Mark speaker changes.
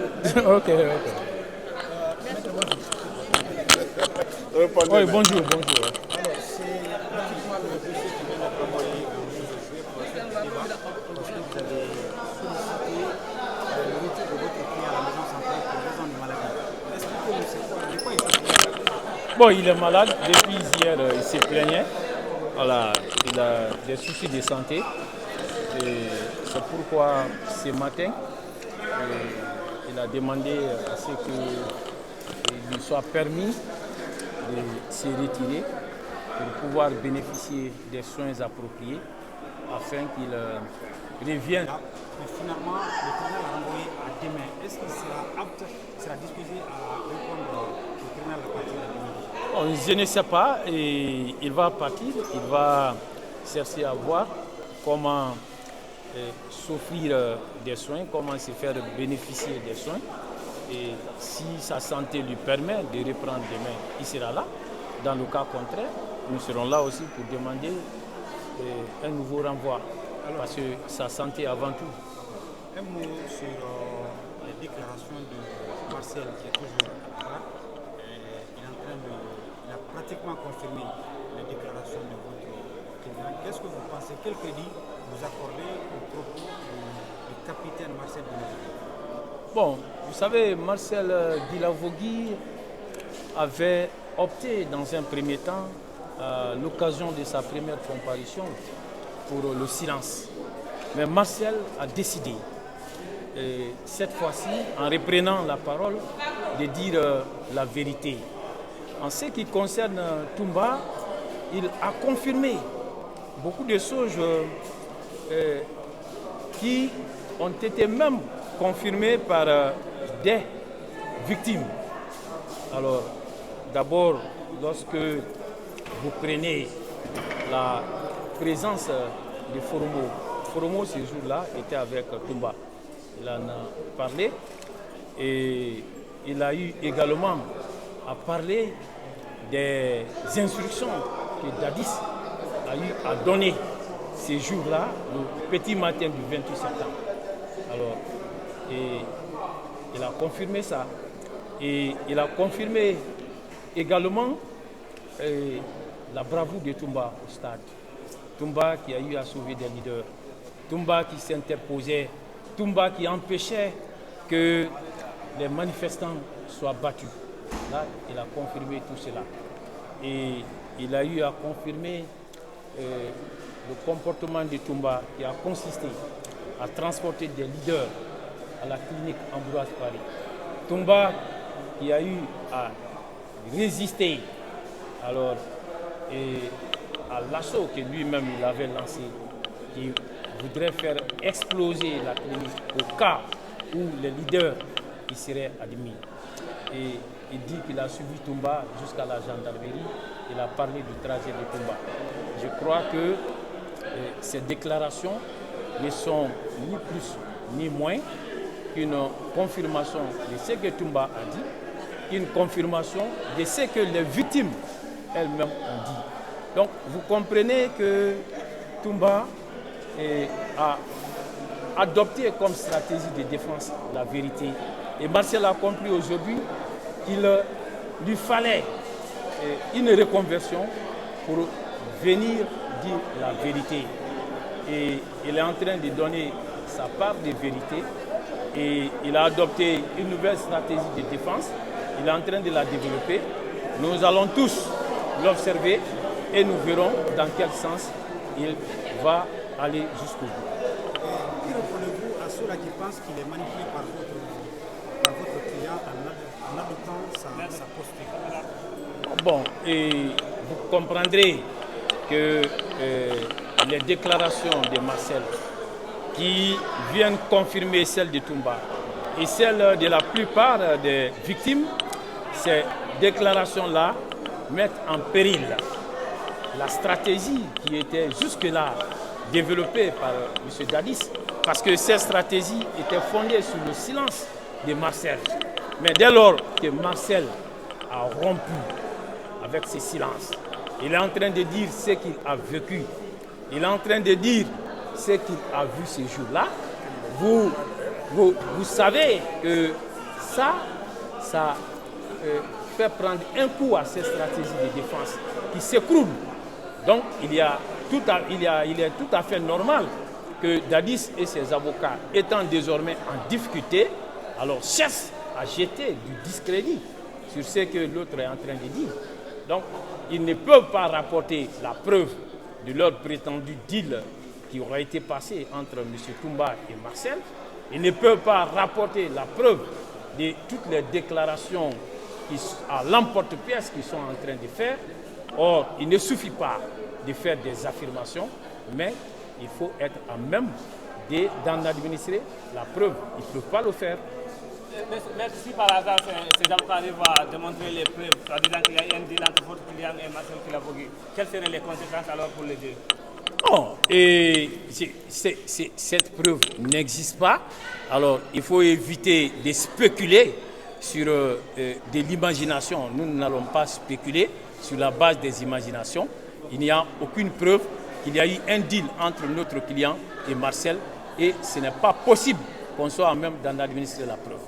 Speaker 1: Ok, ok. Oui, bonjour, bonjour.
Speaker 2: Alors, c'est pratiquement le dossier qui vient d'être envoyé au juge pour ce débat, parce que vous avez sollicité le retour de votre client à la maison centrale pour raison de maladie. Expliquez-nous, de quoi il s'agit?
Speaker 1: Bon, il est malade. Depuis hier, il s'est plaigné. Voilà, il a des soucis de santé. Et c'est pourquoi ce matin, il a demandé à ce qu'il lui soit permis de se retirer pour pouvoir bénéficier des soins appropriés afin qu'il revienne.
Speaker 2: Mais finalement, le tribunal a renvoyé à demain. Est-ce qu'il sera apte, sera disposé à répondre au tribunal à partir de demain?
Speaker 1: Bon, je ne sais pas, et il va partir, il va chercher à voir comment s'offrir des soins, comment se faire bénéficier des soins. Et si sa santé lui permet de reprendre demain, il sera là. Dans le cas contraire, nous serons là aussi pour demander un nouveau renvoi. Parce que sa santé avant tout.
Speaker 2: Un mot sur les déclarations de Marcel qui est toujours là. Il a pratiquement confirmé les déclarations de votre client. Qu'est-ce que vous pensez? Quel crédit vous accordez au propos du capitaine Marcel Dilavogui?
Speaker 1: Bon, vous savez, Marcel Dilavogui avait opté dans un premier temps, à l'occasion de sa première comparution, pour le silence. Mais Marcel a décidé, cette fois-ci, en reprenant la parole, de dire la vérité. En ce qui concerne Toumba, il a confirmé beaucoup de choses qui ont été même confirmées par des victimes. Alors, d'abord, lorsque vous prenez la présence de Foromo, Foromo ce jour-là était avec Toumba. Il en a parlé et il a eu également à parler des instructions que Dadis a eu à donner ces jours-là, le petit matin du 28 septembre. Alors, et il a confirmé ça. Et il a confirmé également la bravoure de Toumba au stade. Toumba qui a eu à sauver des leaders. Toumba qui s'interposait. Toumba qui empêchait que les manifestants soient battus. Là, il a confirmé tout cela. Et il a eu à confirmer le comportement de Toumba qui a consisté à transporter des leaders à la clinique Ambroise Paris. Toumba qui a eu à résister alors, à l'assaut que lui-même il avait lancé, qui voudrait faire exploser la clinique au cas où les leaders y seraient admis. Et il dit qu'il a suivi Toumba jusqu'à la gendarmerie. Il a parlé du trajet de Toumba. Je crois que ces déclarations ne sont ni plus ni moins qu'une confirmation de ce que Toumba a dit, une confirmation de ce que les victimes elles-mêmes ont dit. Donc vous comprenez que Toumba a adopté comme stratégie de défense la vérité. Et Marcel a compris aujourd'hui qu'il lui fallait une reconversion pour venir dire la vérité. Et il est en train de donner sa part de vérité et il a adopté une nouvelle stratégie de défense. Il est en train de la développer. Nous allons tous l'observer et nous verrons dans quel sens il va aller jusqu'au bout.
Speaker 2: Que répondez-vous à ceux-là qui pensent qu'il est manipulé par votre client en adoptant sa posture?
Speaker 1: Bon, et vous comprendrez que les déclarations de Marcel qui viennent confirmer celles de Toumba et celles de la plupart des victimes, ces déclarations-là mettent en péril la stratégie qui était jusque-là développée par M. Dadis, parce que cette stratégie était fondée sur le silence de Marcel. Mais dès lors que Marcel a rompu avec ce silence, il est en train de dire ce qu'il a vécu, il est en train de dire ce qu'il a vu ces jours-là. Vous savez que ça fait prendre un coup à ces stratégies de défense qui s'écroulent. Donc il est tout à fait normal que Dadis et ses avocats, étant désormais en difficulté, alors cherchent à jeter du discrédit sur ce que l'autre est en train de dire. Donc ils ne peuvent pas rapporter la preuve de leur prétendu deal qui aura été passé entre M. Toumba et Marcel. Ils ne peuvent pas rapporter la preuve de toutes les déclarations à l'emporte-pièce qu'ils sont en train de faire. Or, il ne suffit pas de faire des affirmations, mais il faut être à même d'en administrer la preuve. Ils ne peuvent pas le faire.
Speaker 3: Mais si par hasard ces avocats arrivent à démontrer les preuves, en disant qu'il y a un deal entre votre client et Marcel Kilabogui, quelles seraient les conséquences alors pour les deux?
Speaker 1: Non, et cette preuve n'existe pas. Alors, il faut éviter de spéculer sur de l'imagination. Nous n'allons pas spéculer sur la base des imaginations. Il n'y a aucune preuve qu'il y a eu un deal entre notre client et Marcel, et ce n'est pas possible qu'on soit à même d'en administrer la preuve.